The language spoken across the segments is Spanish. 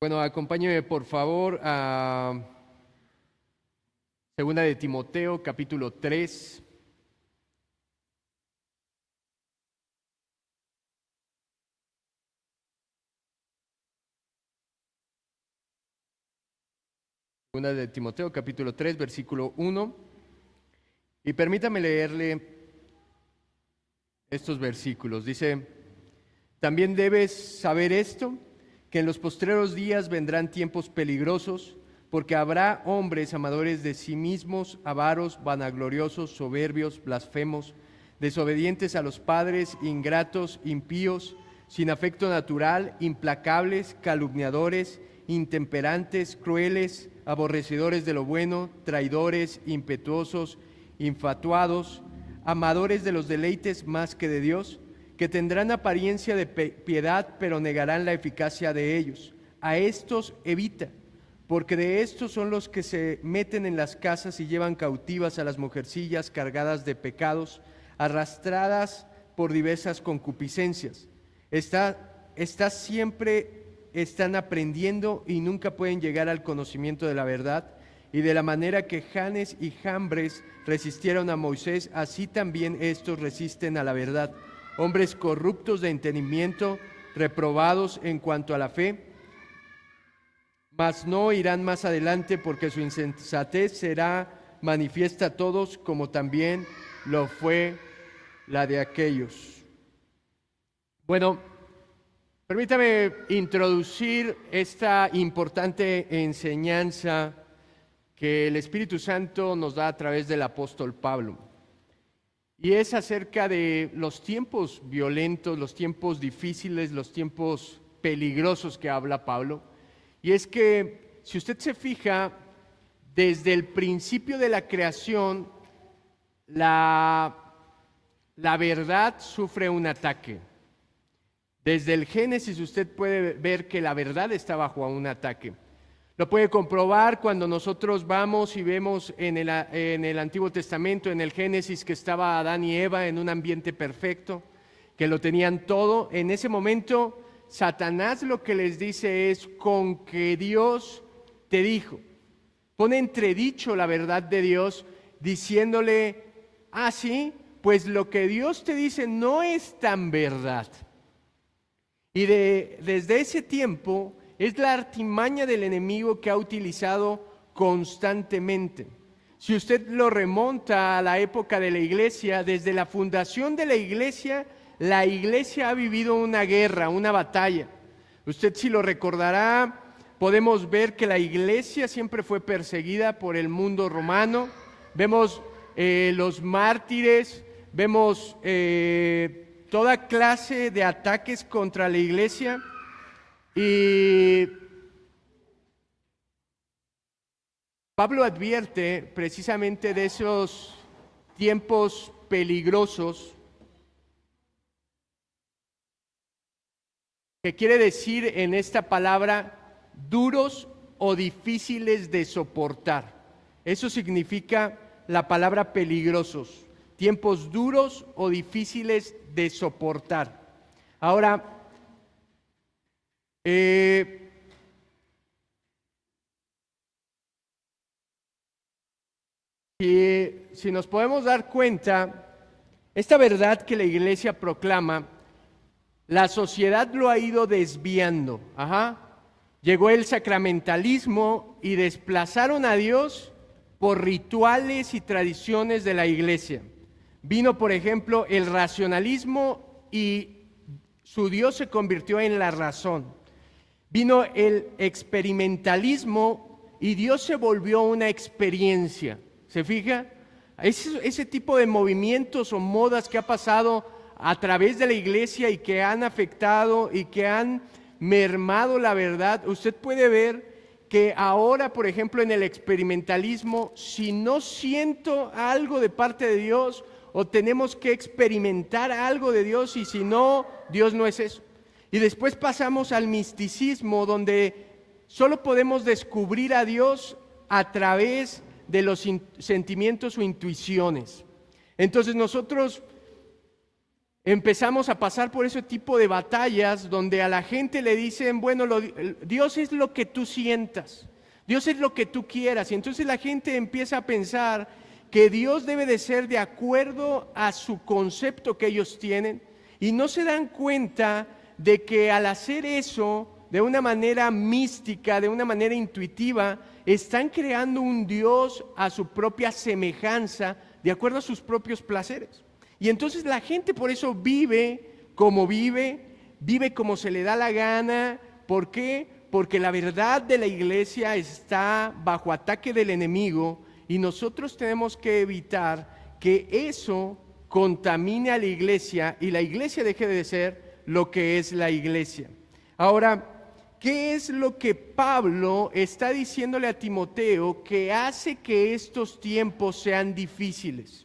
Bueno, acompáñeme por favor a Segunda de Timoteo, capítulo 3. Segunda de Timoteo, capítulo 3, versículo 1. Y permítame leerle estos versículos. Dice: también debes saber esto, que en los postreros días vendrán tiempos peligrosos, porque habrá hombres amadores de sí mismos, avaros, vanagloriosos, soberbios, blasfemos, desobedientes a los padres, ingratos, impíos, sin afecto natural, implacables, calumniadores, intemperantes, crueles, aborrecedores de lo bueno, traidores, impetuosos, infatuados, amadores de los deleites más que de Dios, que tendrán apariencia de piedad, pero negarán la eficacia de ellos. A estos evita, porque de estos son los que se meten en las casas y llevan cautivas a las mujercillas cargadas de pecados, arrastradas por diversas concupiscencias. Siempre están aprendiendo y nunca pueden llegar al conocimiento de la verdad. Y de la manera que Janes y Jambres resistieron a Moisés, así también estos resisten a la verdad. Hombres corruptos de entendimiento, reprobados en cuanto a la fe, mas no irán más adelante, porque su insensatez será manifiesta a todos, como también lo fue la de aquellos. Bueno, permítame introducir esta importante enseñanza que el Espíritu Santo nos da a través del apóstol Pablo. Y es acerca de los tiempos violentos, los tiempos difíciles, los tiempos peligrosos que habla Pablo. Y es que, si usted se fija, desde el principio de la creación, la verdad sufre un ataque. Desde el Génesis usted puede ver que la verdad está bajo un ataque. Lo puede comprobar cuando nosotros vamos y vemos en el Antiguo Testamento, en el Génesis, que estaba Adán y Eva en un ambiente perfecto, que lo tenían todo. En ese momento, Satanás lo que les dice es: con que Dios te dijo. Pone entredicho la verdad de Dios, diciéndole: ah, sí, pues lo que Dios te dice no es tan verdad. Y desde ese tiempo es la artimaña del enemigo que ha utilizado constantemente. Si usted lo remonta a la época de la iglesia, desde la fundación de la iglesia ha vivido una guerra, una batalla. Usted, si lo recordará, podemos ver que la iglesia siempre fue perseguida por el mundo romano. Vemos los mártires, vemos toda clase de ataques contra la iglesia. Y Pablo advierte precisamente de esos tiempos peligrosos, que quiere decir en esta palabra duros o difíciles de soportar. Eso significa la palabra peligrosos, tiempos duros o difíciles de soportar. Ahora, si nos podemos dar cuenta, esta verdad que la iglesia proclama, la sociedad lo ha ido desviando. Llegó el sacramentalismo y desplazaron a Dios por rituales y tradiciones de la iglesia. Vino, por ejemplo, el racionalismo y su Dios se convirtió en la razón. Vino el experimentalismo y Dios se volvió una experiencia. ¿Se fija? Ese tipo de movimientos o modas que ha pasado a través de la iglesia y que han afectado y que han mermado la verdad. Usted puede ver que ahora, por ejemplo, en el experimentalismo, si no siento algo de parte de Dios, o tenemos que experimentar algo de Dios, y si no, Dios no es eso. Y después pasamos al misticismo, donde solo podemos descubrir a Dios a través de los sentimientos o intuiciones. Entonces nosotros empezamos a pasar por ese tipo de batallas donde a la gente le dicen, bueno, Dios es lo que tú sientas, Dios es lo que tú quieras. Y entonces la gente empieza a pensar que Dios debe de ser de acuerdo a su concepto que ellos tienen, y no se dan cuenta de que al hacer eso de una manera mística, de una manera intuitiva, están creando un Dios a su propia semejanza, de acuerdo a sus propios placeres. Y entonces la gente por eso vive como se le da la gana. ¿Por qué? Porque la verdad de la iglesia está bajo ataque del enemigo, y nosotros tenemos que evitar que eso contamine a la iglesia y la iglesia deje de ser lo que es la iglesia. Ahora, ¿qué es lo que Pablo está diciéndole a Timoteo que hace que estos tiempos sean difíciles?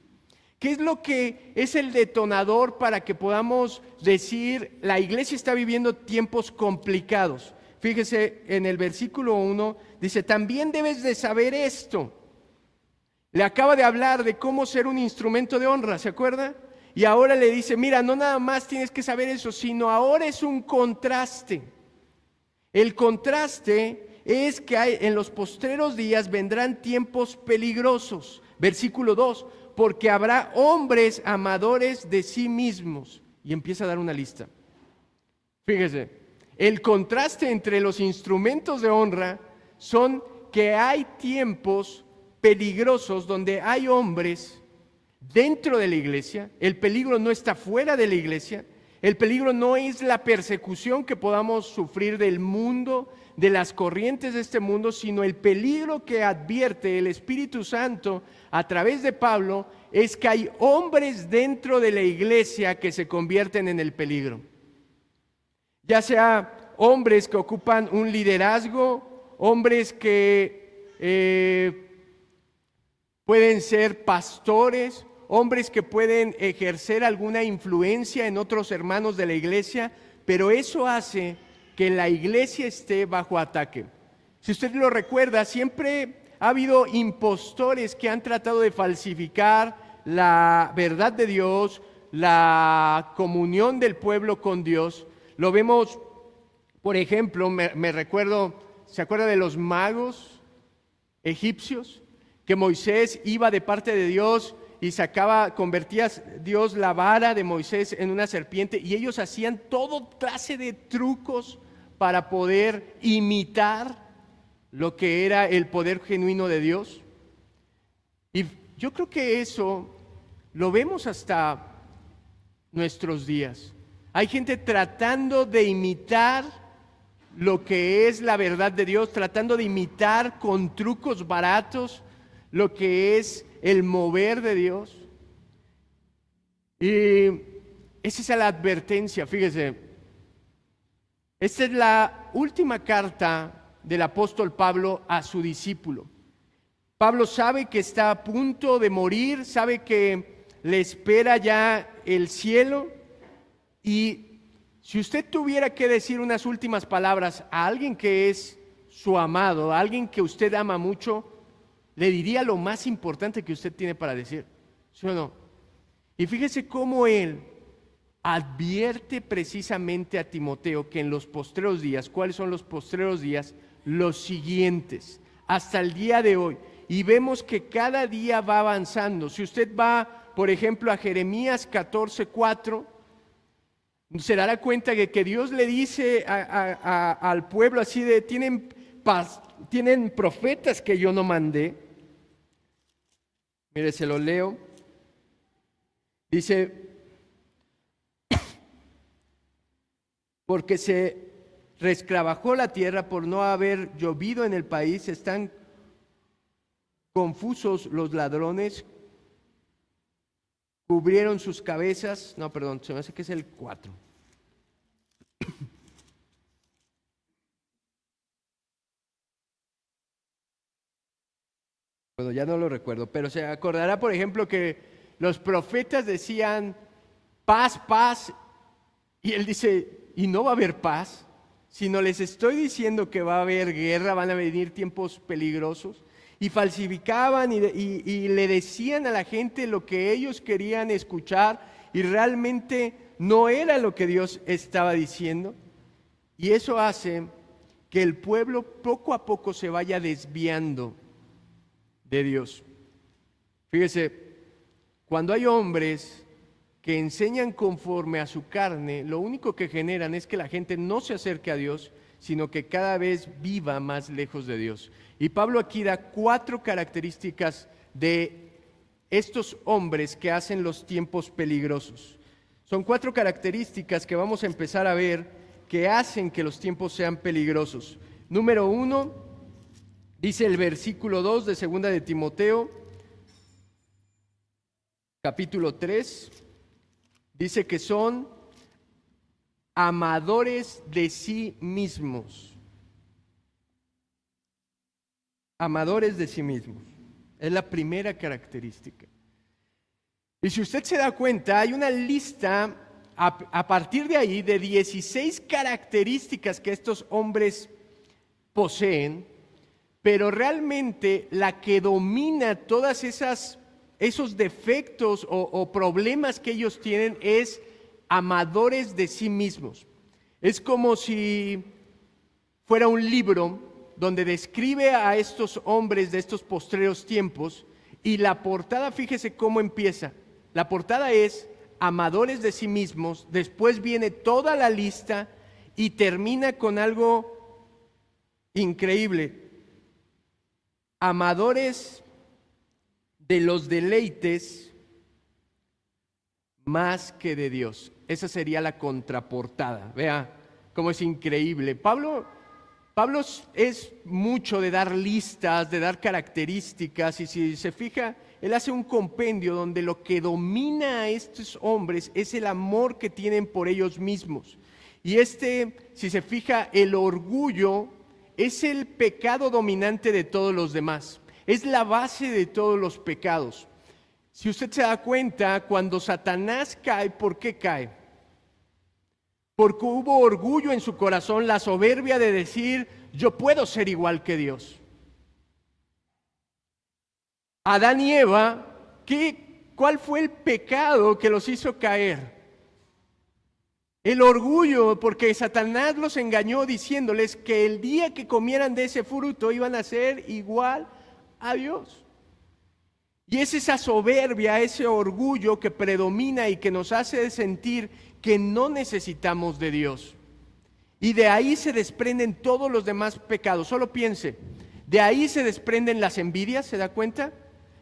¿Qué es lo que es el detonador para que podamos decir la iglesia está viviendo tiempos complicados? Fíjese en el versículo 1, dice, también debes de saber esto. Le acaba de hablar de cómo ser un instrumento de honra, ¿se acuerda? Y ahora le dice, mira, no nada más tienes que saber eso, sino ahora es un contraste. El contraste es que en los postreros días vendrán tiempos peligrosos. Versículo 2, porque habrá hombres amadores de sí mismos. Y empieza a dar una lista. Fíjese, el contraste entre los instrumentos de honra son que hay tiempos peligrosos donde hay hombres dentro de la iglesia. El peligro no está fuera de la iglesia. El peligro no es la persecución que podamos sufrir del mundo, de las corrientes de este mundo, sino el peligro que advierte el Espíritu Santo a través de Pablo es que hay hombres dentro de la iglesia que se convierten en el peligro. Ya sea hombres que ocupan un liderazgo, hombres que pueden ser pastores, hombres que pueden ejercer alguna influencia en otros hermanos de la iglesia, pero eso hace que la iglesia esté bajo ataque. Si usted lo recuerda, siempre ha habido impostores que han tratado de falsificar la verdad de Dios, la comunión del pueblo con Dios. Lo vemos, por ejemplo, me recuerdo, ¿se acuerda de los magos egipcios? Que Moisés iba de parte de Dios y convertía Dios la vara de Moisés en una serpiente, y ellos hacían todo clase de trucos para poder imitar lo que era el poder genuino de Dios. Y yo creo que eso lo vemos hasta nuestros días. Hay gente tratando de imitar lo que es la verdad de Dios, tratando de imitar con trucos baratos lo que es el mover de Dios. Y esa es la advertencia, fíjese. Esta es la última carta del apóstol Pablo a su discípulo. Pablo sabe que está a punto de morir, sabe que le espera ya el cielo, y si usted tuviera que decir unas últimas palabras a alguien que es su amado, a alguien que usted ama mucho, le diría lo más importante que usted tiene para decir, ¿sí o no? Y fíjese cómo él advierte precisamente a Timoteo que en los postreros días, ¿cuáles son los postreros días? Los siguientes, hasta el día de hoy. Y vemos que cada día va avanzando. Si usted va, por ejemplo, a Jeremías 14:4, se dará cuenta de que Dios le dice al pueblo así de, tienen profetas que yo no mandé. Mire, se lo leo. Dice, porque se resquebrajó la tierra por no haber llovido en el país, están confusos los ladrones, cubrieron sus cabezas. No, perdón, se me hace que es el 4. Bueno, ya no lo recuerdo, pero se acordará, por ejemplo, que los profetas decían paz, paz, y él dice, y no va a haber paz, sino les estoy diciendo que va a haber guerra, van a venir tiempos peligrosos. Y falsificaban y le decían a la gente lo que ellos querían escuchar, y realmente no era lo que Dios estaba diciendo, y eso hace que el pueblo poco a poco se vaya desviando de Dios. Fíjese, cuando hay hombres que enseñan conforme a su carne, lo único que generan es que la gente no se acerque a Dios, sino que cada vez viva más lejos de Dios. Y Pablo aquí da 4 características de estos hombres que hacen los tiempos peligrosos. Son 4 características que vamos a empezar a ver que hacen que los tiempos sean peligrosos. Número 1, dice el versículo 2 de 2 de Timoteo, capítulo 3, dice que son amadores de sí mismos. Amadores de sí mismos. Es la primera característica. Y si usted se da cuenta, hay una lista a partir de ahí de 16 características que estos hombres poseen, pero realmente la que domina todas esos defectos o problemas que ellos tienen es amadores de sí mismos. Es como si fuera un libro donde describe a estos hombres de estos postreros tiempos, y la portada, fíjese cómo empieza. La portada es amadores de sí mismos, después viene toda la lista y termina con algo increíble. Amadores de los deleites más que de Dios. Esa sería la contraportada. Vea cómo es increíble. Pablo es mucho de dar listas, de dar características, y si se fija, él hace un compendio donde lo que domina a estos hombres es el amor que tienen por ellos mismos. Y si se fija, el orgullo es el pecado dominante de todos los demás. Es la base de todos los pecados. Si usted se da cuenta, cuando Satanás cae, ¿por qué cae? Porque hubo orgullo en su corazón, la soberbia de decir, yo puedo ser igual que Dios. Adán y Eva, ¿cuál fue el pecado que los hizo caer? El orgullo, porque Satanás los engañó diciéndoles que el día que comieran de ese fruto iban a ser igual a Dios. Y es esa soberbia, ese orgullo que predomina y que nos hace sentir que no necesitamos de Dios. Y de ahí se desprenden todos los demás pecados. Solo piense, de ahí se desprenden las envidias, ¿se da cuenta?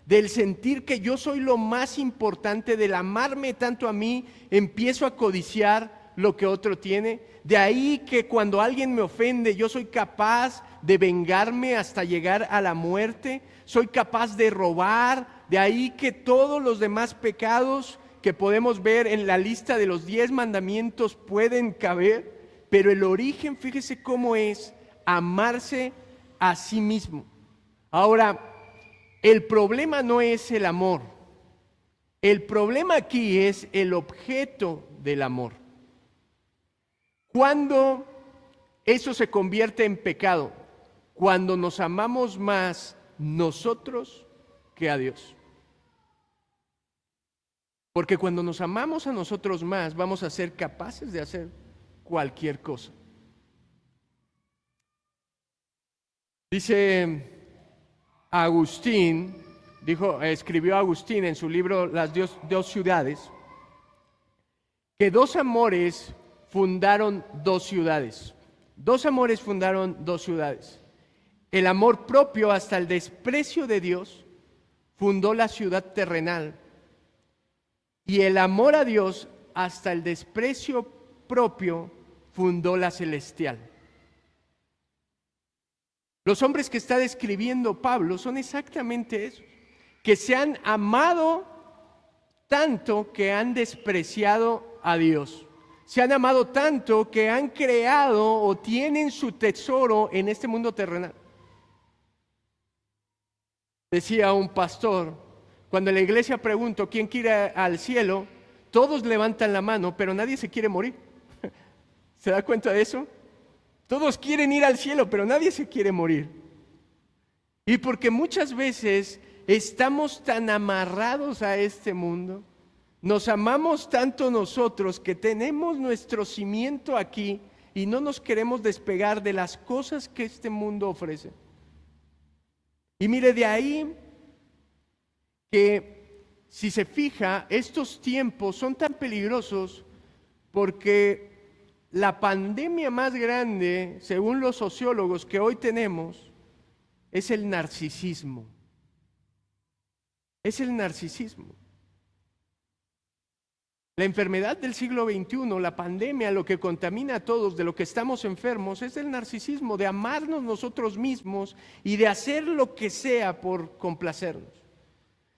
Del sentir que yo soy lo más importante, del amarme tanto a mí, empiezo a codiciar lo que otro tiene. De ahí que cuando alguien me ofende, yo soy capaz de vengarme hasta llegar a la muerte. Soy capaz de robar. De ahí que todos los demás pecados que podemos ver en la lista de los 10 mandamientos pueden caber. Pero el origen, fíjese cómo es, amarse a sí mismo. Ahora, el problema no es el amor. El problema aquí es el objeto del amor. ¿Cuándo eso se convierte en pecado? Cuando nos amamos más nosotros que a Dios. Porque cuando nos amamos a nosotros más, vamos a ser capaces de hacer cualquier cosa. Dice Agustín, escribió Agustín en su libro Las dos ciudades, que 2 amores fundaron 2 ciudades. 2 amores fundaron 2 ciudades. El amor propio hasta el desprecio de Dios fundó la ciudad terrenal. Y el amor a Dios hasta el desprecio propio fundó la celestial. Los hombres que está describiendo Pablo son exactamente esos, que se han amado tanto que han despreciado a Dios. Se han amado tanto que han creado o tienen su tesoro en este mundo terrenal. Decía un pastor, cuando en la iglesia pregunto quién quiere al cielo, todos levantan la mano, pero nadie se quiere morir. ¿Se da cuenta de eso? Todos quieren ir al cielo, pero nadie se quiere morir. Y porque muchas veces estamos tan amarrados a este mundo, Nos amamos tanto nosotros que tenemos nuestro cimiento aquí y no nos queremos despegar de las cosas que este mundo ofrece. Y mire, de ahí que si se fija, estos tiempos son tan peligrosos porque la pandemia más grande, según los sociólogos que hoy tenemos, es el narcisismo. Es el narcisismo. La enfermedad del siglo XXI, la pandemia, lo que contamina a todos, de lo que estamos enfermos, es el narcisismo, de amarnos nosotros mismos y de hacer lo que sea por complacernos.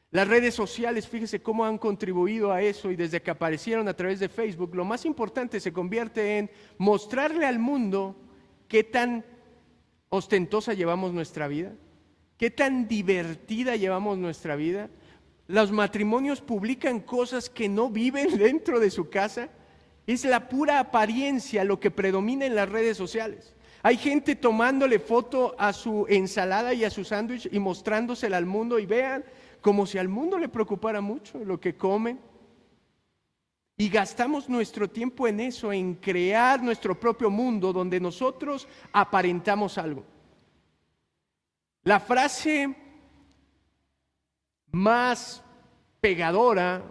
Las redes sociales, fíjese cómo han contribuido a eso, y desde que aparecieron a través de Facebook, lo más importante se convierte en mostrarle al mundo qué tan ostentosa llevamos nuestra vida, qué tan divertida llevamos nuestra vida. Los matrimonios publican cosas que no viven dentro de su casa. Es la pura apariencia lo que predomina en las redes sociales. Hay gente tomándole foto a su ensalada y a su sándwich y mostrándosela al mundo, y vean, como si al mundo le preocupara mucho lo que comen. Y gastamos nuestro tiempo en eso, en crear nuestro propio mundo donde nosotros aparentamos algo. La frase más pegadora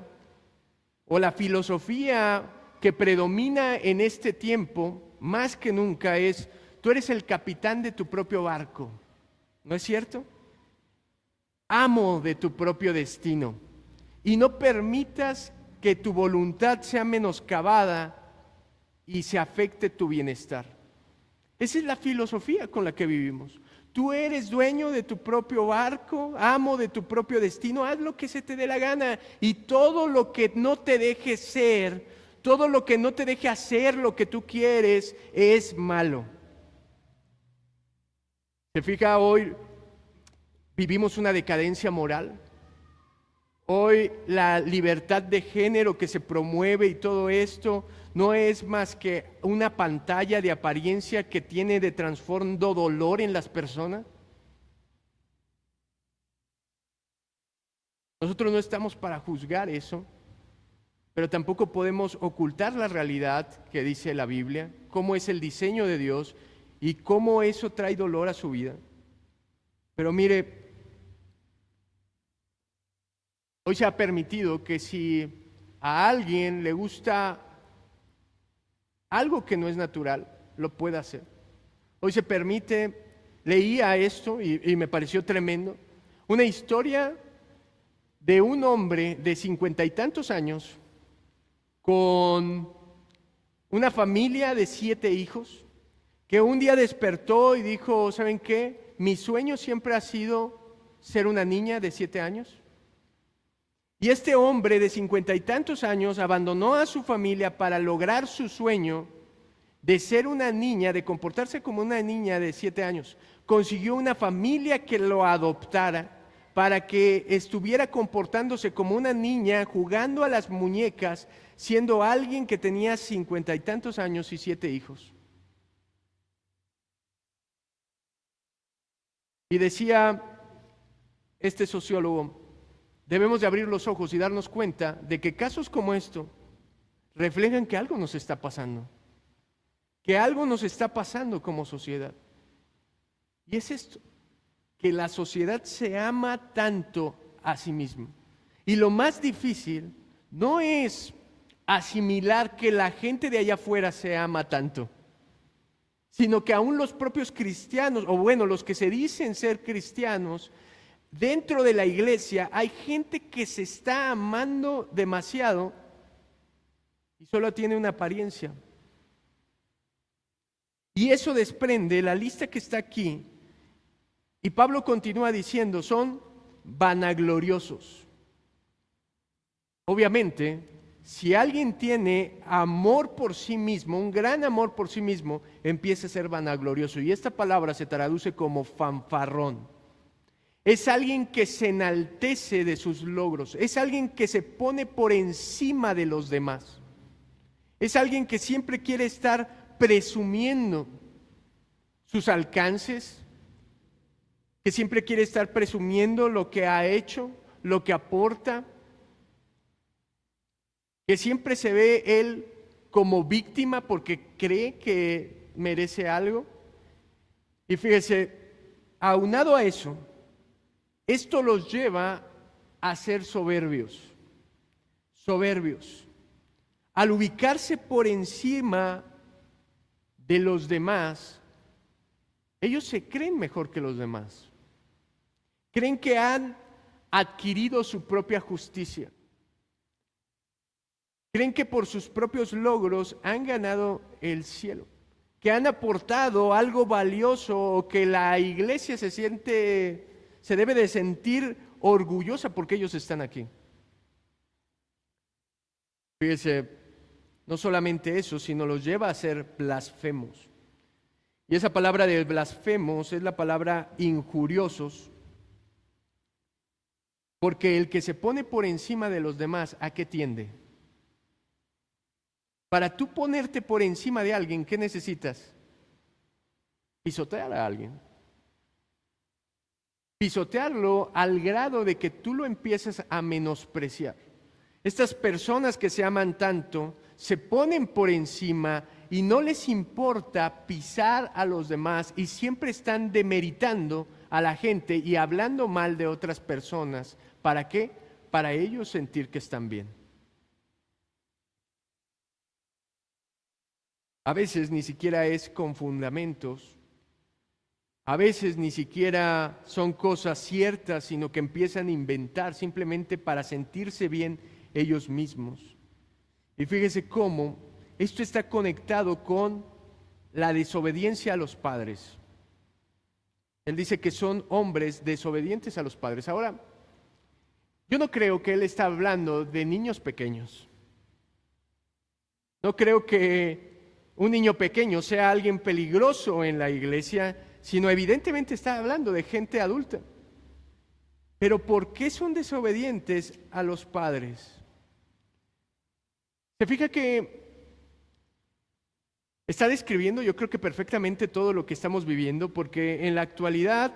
o la filosofía que predomina en este tiempo más que nunca es: tú eres el capitán de tu propio barco. ¿No es cierto? Amo de tu propio destino, y no permitas que tu voluntad sea menoscabada y se afecte tu bienestar. Esa es la filosofía con la que vivimos. Tú eres dueño de tu propio barco, amo de tu propio destino, haz lo que se te dé la gana, y todo lo que no te deje ser, todo lo que no te deje hacer lo que tú quieres es malo. ¿Se fija? Hoy vivimos una decadencia moral. Hoy la libertad de género que se promueve y todo esto no es más que una pantalla de apariencia que tiene de trasfondo dolor en las personas. Nosotros no estamos para juzgar eso, pero tampoco podemos ocultar la realidad que dice la Biblia, cómo es el diseño de Dios y cómo eso trae dolor a su vida. Pero mire, hoy se ha permitido que si a alguien le gusta algo que no es natural, lo pueda hacer. Hoy se permite, leía esto y me pareció tremendo, una historia de un hombre de 50 y tantos años con una familia de 7 hijos, que un día despertó y dijo: ¿saben qué? Mi sueño siempre ha sido ser una niña de 7 años. Y este hombre de 50 y tantos años abandonó a su familia para lograr su sueño de ser una niña, de comportarse como una niña de 7 años. Consiguió una familia que lo adoptara para que estuviera comportándose como una niña, jugando a las muñecas, siendo alguien que tenía 50 y tantos años y 7 hijos. Y decía este sociólogo: debemos de abrir los ojos y darnos cuenta de que casos como esto reflejan que algo nos está pasando, que algo nos está pasando como sociedad. Y es esto, que la sociedad se ama tanto a sí misma. Y lo más difícil no es asimilar que la gente de allá afuera se ama tanto, sino que aún los propios cristianos, o bueno, los que se dicen ser cristianos, dentro de la iglesia hay gente que se está amando demasiado y solo tiene una apariencia. Y eso desprende la lista que está aquí. Y Pablo continúa diciendo: son vanagloriosos. Obviamente, si alguien tiene amor por sí mismo, un gran amor por sí mismo, empieza a ser vanaglorioso. Y esta palabra se traduce como fanfarrón. Es alguien que se enaltece de sus logros. Es alguien que se pone por encima de los demás. Es alguien que siempre quiere estar presumiendo sus alcances, que siempre quiere estar presumiendo lo que ha hecho, lo que aporta. que siempre se ve él como víctima porque cree que merece algo. Y fíjese, aunado a eso, esto los lleva a ser soberbios, al ubicarse por encima de los demás. Ellos se creen mejor que los demás, creen que han adquirido su propia justicia, creen que por sus propios logros han ganado el cielo, que han aportado algo valioso, o que la iglesia se debe de sentir orgullosa porque ellos están aquí. Fíjese, no solamente eso, sino los lleva a ser blasfemos. Y esa palabra de blasfemos es la palabra injuriosos, porque el que se pone por encima de los demás, ¿a qué tiende? Para tú ponerte por encima de alguien, ¿qué necesitas? Pisotear a alguien. Pisotearlo al grado de que tú lo empiezas a menospreciar. Estas personas que se aman tanto se ponen por encima y no les importa pisar a los demás, y siempre están demeritando a la gente y hablando mal de otras personas. ¿Para qué? Para ellos sentir que están bien. A veces ni siquiera es con fundamentos, a veces ni siquiera son cosas ciertas, sino que empiezan a inventar simplemente para sentirse bien ellos mismos. Y fíjese cómo esto está conectado con la desobediencia a los padres. Él dice que son hombres desobedientes a los padres. Ahora, yo no creo que él está hablando de niños pequeños. No creo que un niño pequeño sea alguien peligroso en la iglesia, sino evidentemente está hablando de gente adulta. Pero ¿por qué son desobedientes a los padres? Se fija que está describiendo, yo creo que perfectamente, todo lo que estamos viviendo, porque en la actualidad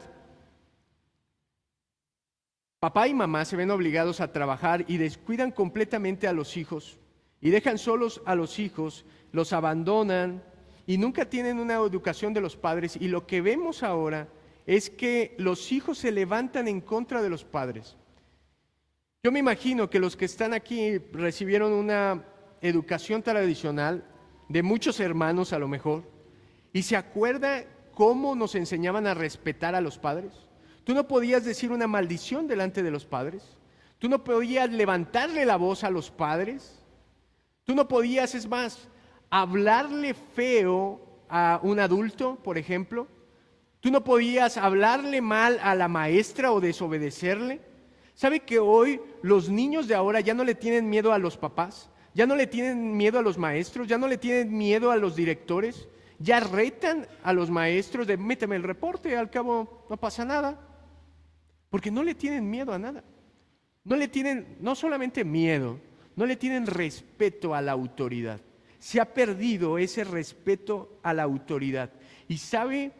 papá y mamá se ven obligados a trabajar y descuidan completamente a los hijos y dejan solos a los hijos, los abandonan y nunca tienen una educación de los padres. Y lo que vemos ahora es que los hijos se levantan en contra de los padres. Yo me imagino que los que están aquí recibieron una educación tradicional de muchos hermanos a lo mejor, y se acuerda cómo nos enseñaban a respetar a los padres. Tú no podías decir una maldición delante de los padres, tú no podías levantarle la voz a los padres, tú no podías, es más, hablarle feo a un adulto, por ejemplo. Tú no podías hablarle mal a la maestra o desobedecerle. ¿Sabe que hoy los niños de ahora ya no le tienen miedo a los papás? Ya no le tienen miedo a los maestros, ya no le tienen miedo a los directores, ya retan a los maestros de méteme el reporte, al cabo no pasa nada, porque no le tienen miedo a nada. No le tienen, no solamente miedo, no le tienen respeto a la autoridad. Se ha perdido ese respeto a la autoridad. Y sabe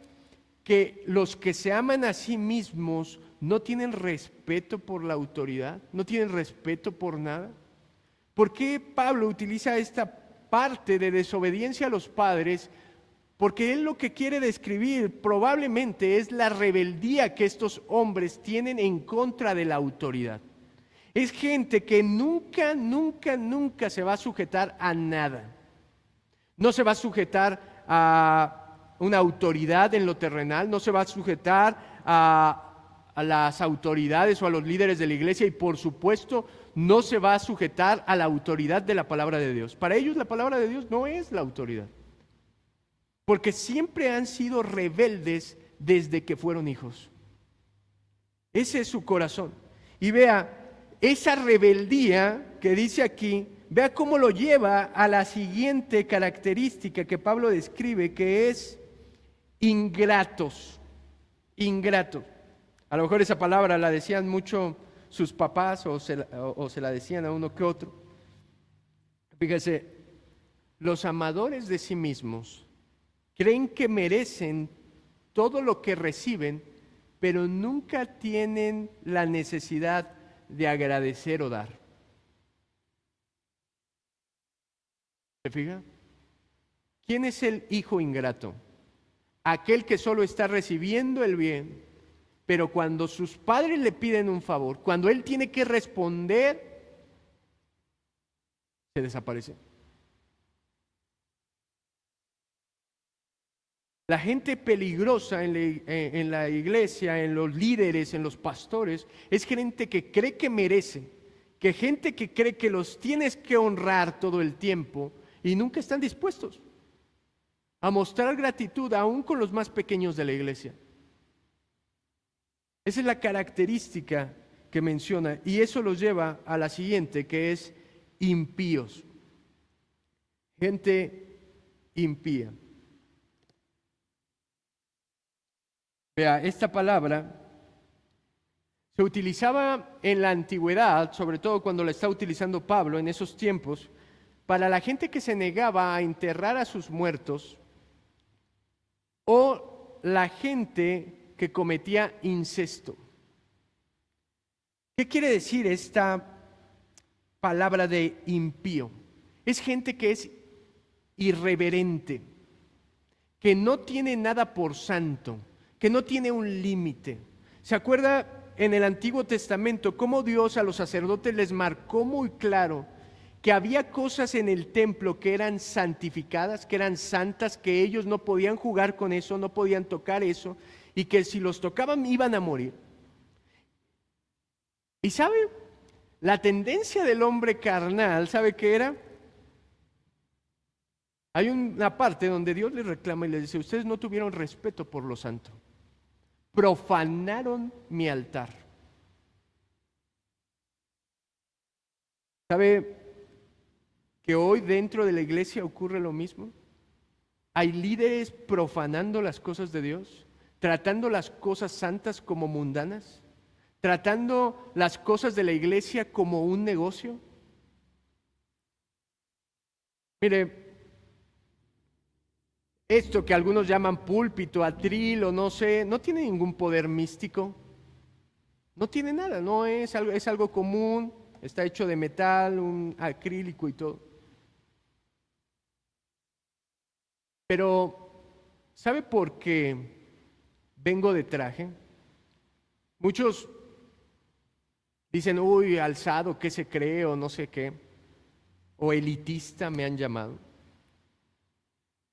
que los que se aman a sí mismos no tienen respeto por la autoridad, no tienen respeto por nada. ¿Por qué Pablo utiliza esta parte de desobediencia a los padres? Porque él lo que quiere describir probablemente es la rebeldía que estos hombres tienen en contra de la autoridad. Es gente que nunca se va a sujetar a nada. No se va a sujetar a una autoridad en lo terrenal, no se va a sujetar a las autoridades o a los líderes de la iglesia, y por supuesto no se va a sujetar a la autoridad de la palabra de Dios. Para ellos la palabra de Dios no es la autoridad, porque siempre han sido rebeldes desde que fueron hijos. Ese es su corazón. Y vea, esa rebeldía que dice aquí, vea cómo lo lleva a la siguiente característica que Pablo describe, que es ingratos. Ingratos. A lo mejor esa palabra la decían mucho sus papás o se la decían a uno que otro. Fíjese, los amadores de sí mismos creen que merecen todo lo que reciben, pero nunca tienen la necesidad de agradecer o dar. ¿Se fija? ¿Quién es el hijo ingrato? Aquel que solo está recibiendo el bien, pero cuando sus padres le piden un favor, cuando él tiene que responder, se desaparece. La gente peligrosa en la iglesia, en los líderes, en los pastores, es gente que cree que merece, que gente que cree que los tienes que honrar todo el tiempo y nunca están dispuestos a mostrar gratitud aún con los más pequeños de la iglesia. Esa es la característica que menciona y eso los lleva a la siguiente, que es impíos. Gente impía. Vea, esta palabra se utilizaba en la antigüedad, sobre todo cuando la está utilizando Pablo en esos tiempos, para la gente que se negaba a enterrar a sus muertos o la gente que cometía incesto. ¿Qué quiere decir esta palabra de impío? Es gente que es irreverente, que no tiene nada por santo, que no tiene un límite. ¿Se acuerda en el Antiguo Testamento cómo Dios a los sacerdotes les marcó muy claro que había cosas en el templo que eran santificadas, que eran santas, que ellos no podían jugar con eso, no podían tocar eso, y que si los tocaban iban a morir? ¿Y sabe? La tendencia del hombre carnal, ¿sabe qué era? Hay una parte donde Dios les reclama y les dice, ustedes no tuvieron respeto por lo santo, profanaron mi altar. ¿Sabe que hoy dentro de la iglesia ocurre lo mismo? Hay líderes profanando las cosas de Dios, tratando las cosas santas como mundanas, tratando las cosas de la iglesia como un negocio. Mire, esto que algunos llaman púlpito, atril o no sé, no tiene ningún poder místico, no tiene nada, no es algo, es algo común, está hecho de metal, un acrílico y todo. Pero, ¿sabe por qué vengo de traje? Muchos dicen, uy, alzado, ¿qué se cree? O no sé qué, o elitista me han llamado.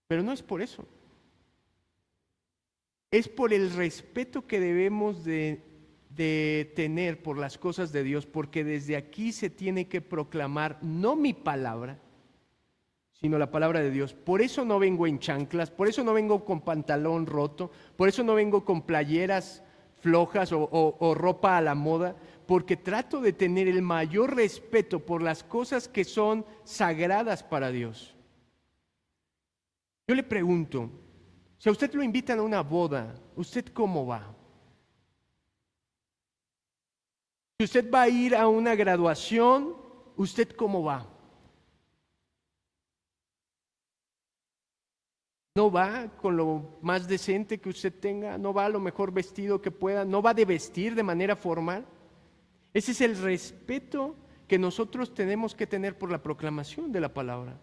Pero no es por eso. Es por el respeto que debemos de tener por las cosas de Dios, porque desde aquí se tiene que proclamar no mi palabra, sino la palabra de Dios. Por eso no vengo en chanclas, por eso no vengo con pantalón roto, por eso no vengo con playeras flojas o ropa a la moda, porque trato de tener el mayor respeto por las cosas que son sagradas para Dios. Yo le pregunto, si a usted lo invitan a una boda, ¿usted cómo va? Si usted va a ir a una graduación, ¿usted cómo va? ¿No va con lo más decente que usted tenga? ¿No va a lo mejor vestido que pueda? ¿No va de vestir de manera formal? Ese es el respeto que nosotros tenemos que tener por la proclamación de la palabra.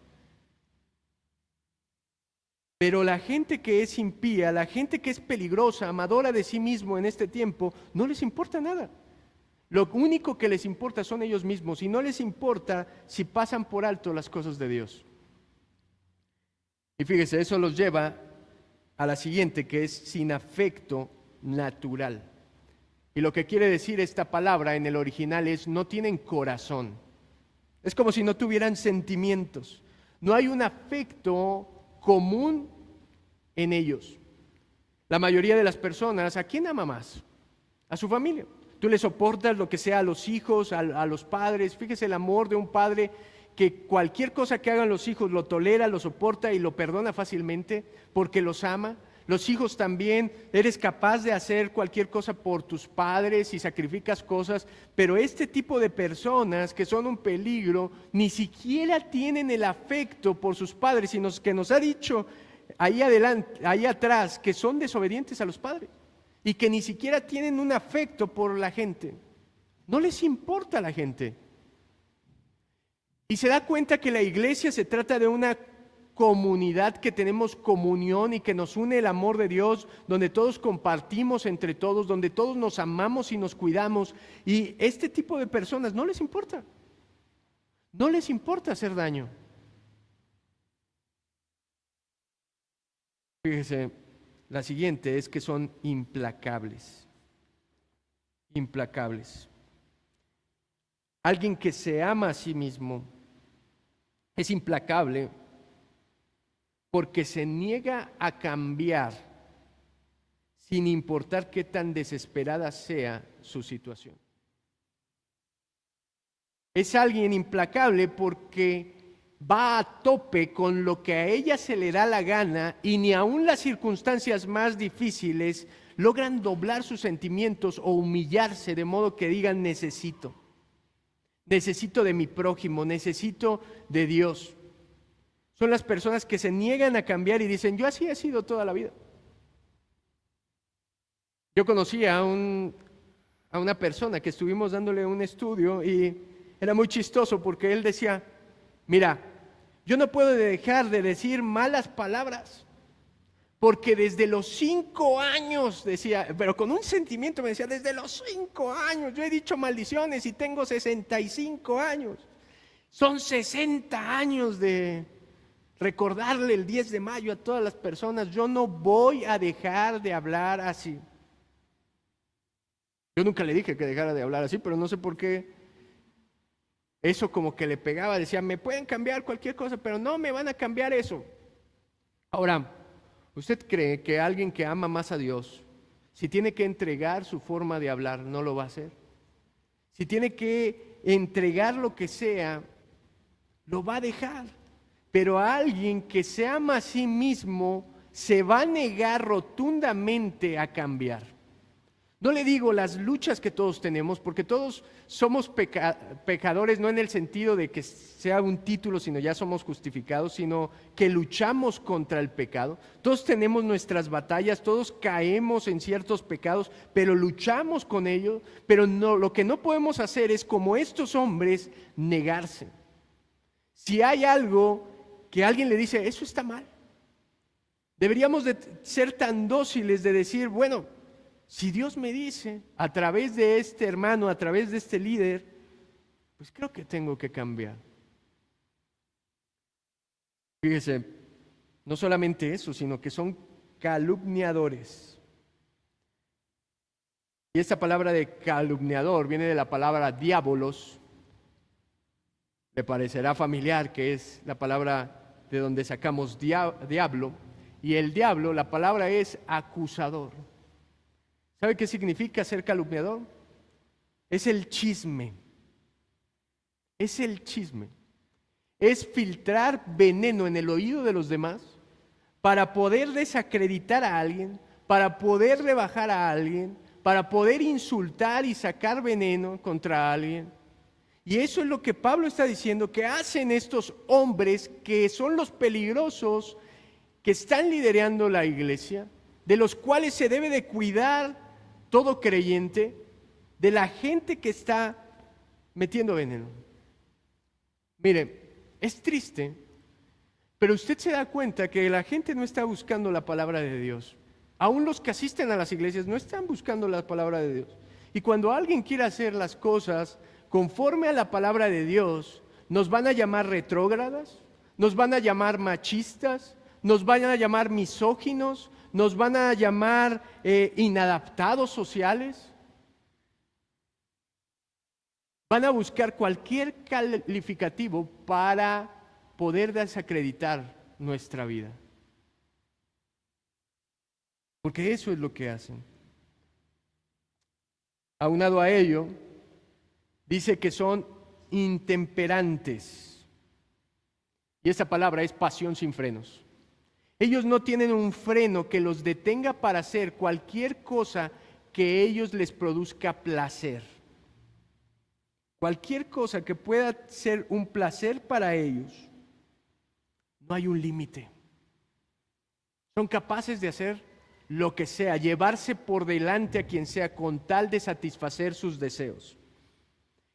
Pero la gente que es impía, la gente que es peligrosa, amadora de sí mismo en este tiempo, no les importa nada. Lo único que les importa son ellos mismos y no les importa si pasan por alto las cosas de Dios. Y fíjese, eso los lleva a la siguiente, que es sin afecto natural. Y lo que quiere decir esta palabra en el original es no tienen corazón. Es como si no tuvieran sentimientos. No hay un afecto común en ellos. La mayoría de las personas, ¿a quién ama más? A su familia. Tú le soportas lo que sea a los hijos, a los padres. Fíjese el amor de un padre que cualquier cosa que hagan los hijos lo tolera, lo soporta y lo perdona fácilmente porque los ama. Los hijos también, eres capaz de hacer cualquier cosa por tus padres y sacrificas cosas, pero este tipo de personas que son un peligro ni siquiera tienen el afecto por sus padres, sino que nos ha dicho ahí adelante, ahí atrás, que son desobedientes a los padres y que ni siquiera tienen un afecto por la gente. No les importa a la gente. Y se da cuenta que la iglesia se trata de una comunidad que tenemos comunión y que nos une el amor de Dios, donde todos compartimos entre todos, donde todos nos amamos y nos cuidamos. Y este tipo de personas no les importa. No les importa hacer daño. Fíjese, la siguiente es que son implacables. Implacables. Alguien que se ama a sí mismo es implacable porque se niega a cambiar sin importar qué tan desesperada sea su situación. Es alguien implacable porque va a tope con lo que a ella se le da la gana y ni aun las circunstancias más difíciles logran doblar sus sentimientos o humillarse de modo que digan necesito de mi prójimo, necesito de Dios. Son las personas que se niegan a cambiar y dicen, yo así he sido toda la vida. Yo conocí a una persona que estuvimos dándole un estudio y era muy chistoso porque él decía, mira, yo no puedo dejar de decir malas palabras porque desde los 5 años, decía, pero con un sentimiento me decía, desde los 5 años yo he dicho maldiciones y tengo 65 años. Son 60 años de recordarle el 10 de mayo a todas las personas, yo no voy a dejar de hablar así. Yo nunca le dije que dejara de hablar así, pero no sé por qué eso como que le pegaba, decía, me pueden cambiar cualquier cosa, pero no me van a cambiar eso. Ahora, ¿usted cree que alguien que ama más a Dios, si tiene que entregar su forma de hablar, no lo va a hacer? Si tiene que entregar lo que sea, lo va a dejar. Pero a alguien que se ama a sí mismo, se va a negar rotundamente a cambiar. No le digo las luchas que todos tenemos, porque todos somos pecadores, no en el sentido de que sea un título, sino ya somos justificados, sino que luchamos contra el pecado. Todos tenemos nuestras batallas, todos caemos en ciertos pecados, pero luchamos con ellos. Pero no, lo que no podemos hacer es, como estos hombres, negarse. Si hay algo que alguien le dice, eso está mal, deberíamos de ser tan dóciles de decir, bueno, si Dios me dice a través de este hermano, a través de este líder, pues creo que tengo que cambiar. Fíjese, no solamente eso, sino que son calumniadores. Y esta palabra de calumniador viene de la palabra diabolos. Le parecerá familiar, que es la palabra de donde sacamos diablo. Y el diablo, la palabra es acusador. ¿Sabe qué significa ser calumniador? Es el chisme. Es el chisme. Es filtrar veneno en el oído de los demás para poder desacreditar a alguien, para poder rebajar a alguien, para poder insultar y sacar veneno contra alguien. Y eso es lo que Pablo está diciendo, que hacen estos hombres que son los peligrosos, que están liderando la iglesia, de los cuales se debe de cuidar todo creyente, de la gente que está metiendo veneno. Mire, es triste, pero usted se da cuenta que la gente no está buscando la palabra de Dios. Aún los que asisten a las iglesias no están buscando la palabra de Dios. Y cuando alguien quiere hacer las cosas conforme a la palabra de Dios, nos van a llamar retrógradas, nos van a llamar machistas, nos van a llamar misóginos, nos van a llamar inadaptados sociales. Van a buscar cualquier calificativo para poder desacreditar nuestra vida. Porque eso es lo que hacen. Aunado a ello, dice que son intemperantes. Y esa palabra es pasión sin frenos. Ellos no tienen un freno que los detenga para hacer cualquier cosa que a ellos les produzca placer. Cualquier cosa que pueda ser un placer para ellos, no hay un límite. Son capaces de hacer lo que sea, llevarse por delante a quien sea con tal de satisfacer sus deseos.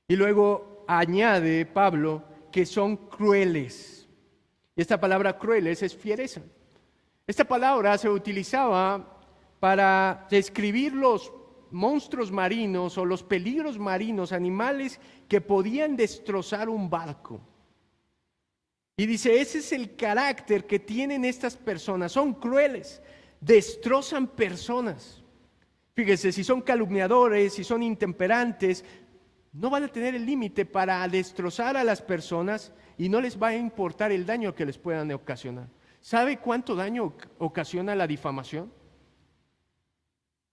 Y luego añade Pablo que son crueles. Y esta palabra crueles es fiereza. Esta palabra se utilizaba para describir los monstruos marinos o los peligros marinos, animales que podían destrozar un barco. Y dice, ese es el carácter que tienen estas personas, son crueles, destrozan personas. Fíjese, si son calumniadores, si son intemperantes, no van a tener el límite para destrozar a las personas y no les va a importar el daño que les puedan ocasionar. ¿Sabe cuánto daño ocasiona la difamación?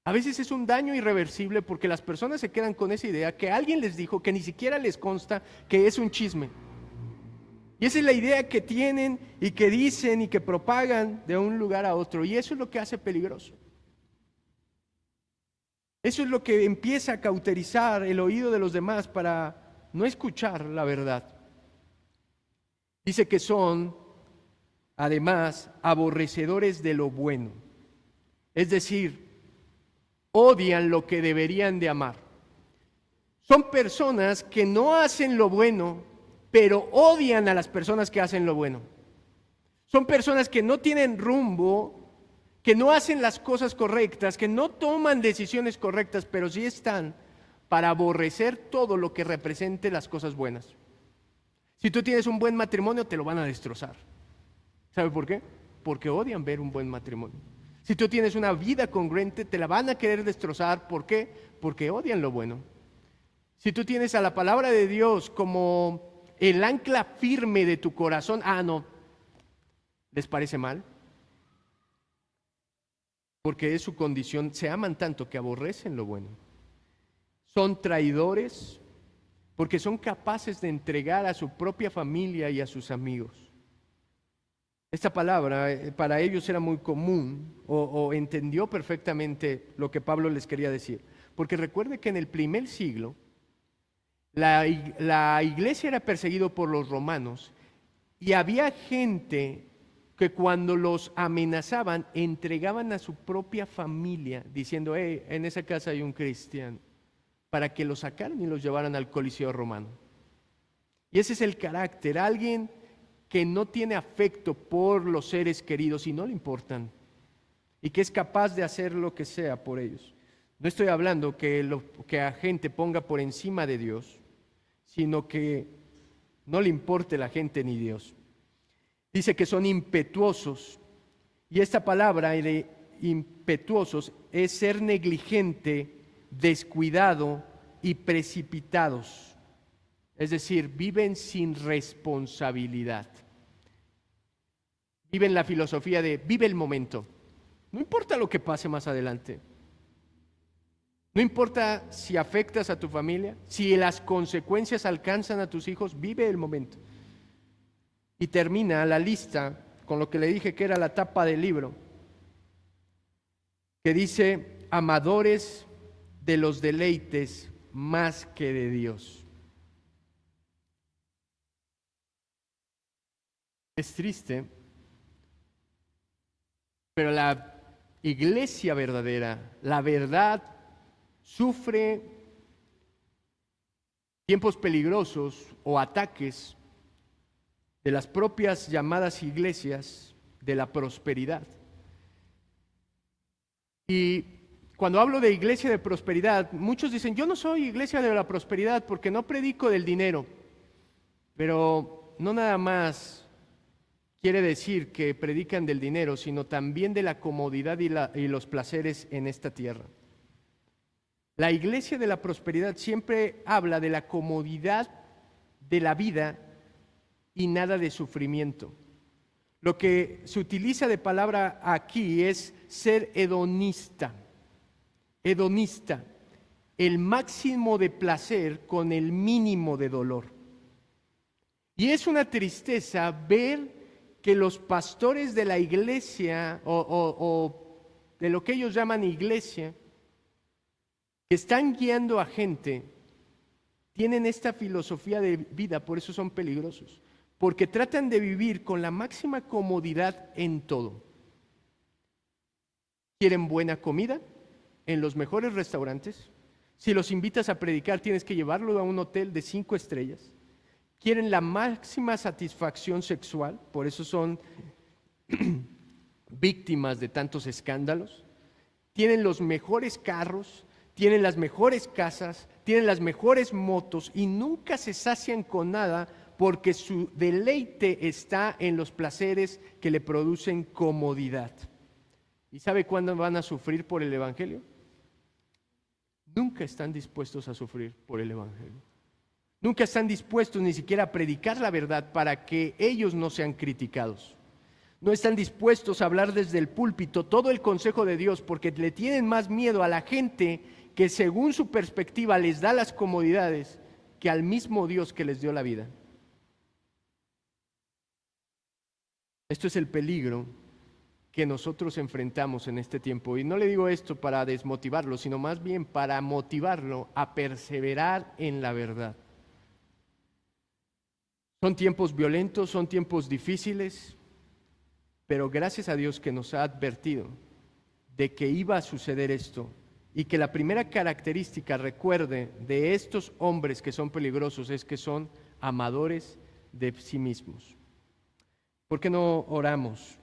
A veces es un daño irreversible porque las personas se quedan con esa idea que alguien les dijo que ni siquiera les consta que es un chisme. Y esa es la idea que tienen y que dicen y que propagan de un lugar a otro. Y eso es lo que hace peligroso. Eso es lo que empieza a cauterizar el oído de los demás para no escuchar la verdad. Dice que son, además, aborrecedores de lo bueno. Es decir, odian lo que deberían de amar. Son personas que no hacen lo bueno, pero odian a las personas que hacen lo bueno. Son personas que no tienen rumbo, que no hacen las cosas correctas, que no toman decisiones correctas, pero sí están para aborrecer todo lo que represente las cosas buenas. Si tú tienes un buen matrimonio, te lo van a destrozar. ¿Sabe por qué? Porque odian ver un buen matrimonio. Si tú tienes una vida congruente, te la van a querer destrozar. ¿Por qué? Porque odian lo bueno. Si tú tienes a la palabra de Dios como el ancla firme de tu corazón, no, ¿les parece mal? Porque es su condición, se aman tanto que aborrecen lo bueno. Son traidores porque son capaces de entregar a su propia familia y a sus amigos. Esta palabra para ellos era muy común o entendió perfectamente lo que Pablo les quería decir. Porque recuerde que en el primer siglo la iglesia era perseguida por los romanos y había gente que cuando los amenazaban entregaban a su propia familia diciendo, en esa casa hay un cristiano, para que los sacaran y los llevaran al Coliseo romano. Y ese es el carácter, alguien que no tiene afecto por los seres queridos y no le importan, y que es capaz de hacer lo que sea por ellos. No estoy hablando que a gente ponga por encima de Dios, sino que no le importe la gente ni Dios. Dice que son impetuosos, y esta palabra de impetuosos es ser negligente, descuidado y precipitados. Es decir, viven sin responsabilidad. Viven la filosofía de vive el momento. No importa lo que pase más adelante. No importa si afectas a tu familia, si las consecuencias alcanzan a tus hijos, vive el momento. Y termina la lista con lo que le dije que era la tapa del libro, que dice, amadores de los deleites más que de Dios. Es triste, pero la iglesia verdadera, la verdad, sufre tiempos peligrosos o ataques de las propias llamadas iglesias de la prosperidad. Y cuando hablo de iglesia de prosperidad, muchos dicen, yo no soy iglesia de la prosperidad porque no predico del dinero. Pero no nada más quiere decir que predican del dinero, sino también de la comodidad y los placeres en esta tierra. La iglesia de la prosperidad siempre habla de la comodidad de la vida y nada de sufrimiento. Lo que se utiliza de palabra aquí es ser hedonista. Hedonista, el máximo de placer con el mínimo de dolor. Y es una tristeza ver que los pastores de la iglesia o de lo que ellos llaman iglesia, que están guiando a gente, tienen esta filosofía de vida, por eso son peligrosos, porque tratan de vivir con la máxima comodidad en todo. ¿Quieren buena comida? En los mejores restaurantes. Si los invitas a predicar, tienes que llevarlo a un hotel de 5 estrellas. quieren la máxima satisfacción sexual, por eso son víctimas de tantos escándalos, tienen los mejores carros, tienen las mejores casas, tienen las mejores motos y nunca se sacian con nada porque su deleite está en los placeres que le producen comodidad. ¿Y sabe cuándo van a sufrir por el Evangelio? Nunca están dispuestos a sufrir por el Evangelio. Nunca están dispuestos ni siquiera a predicar la verdad para que ellos no sean criticados. No están dispuestos a hablar desde el púlpito todo el consejo de Dios porque le tienen más miedo a la gente que según su perspectiva les da las comodidades que al mismo Dios que les dio la vida. Esto es el peligro que nosotros enfrentamos en este tiempo. Y no le digo esto para desmotivarlo, sino más bien para motivarlo a perseverar en la verdad. Son tiempos violentos, son tiempos difíciles, pero gracias a Dios que nos ha advertido de que iba a suceder esto y que la primera característica, recuerde, de estos hombres que son peligrosos es que son amadores de sí mismos. ¿Por qué no oramos?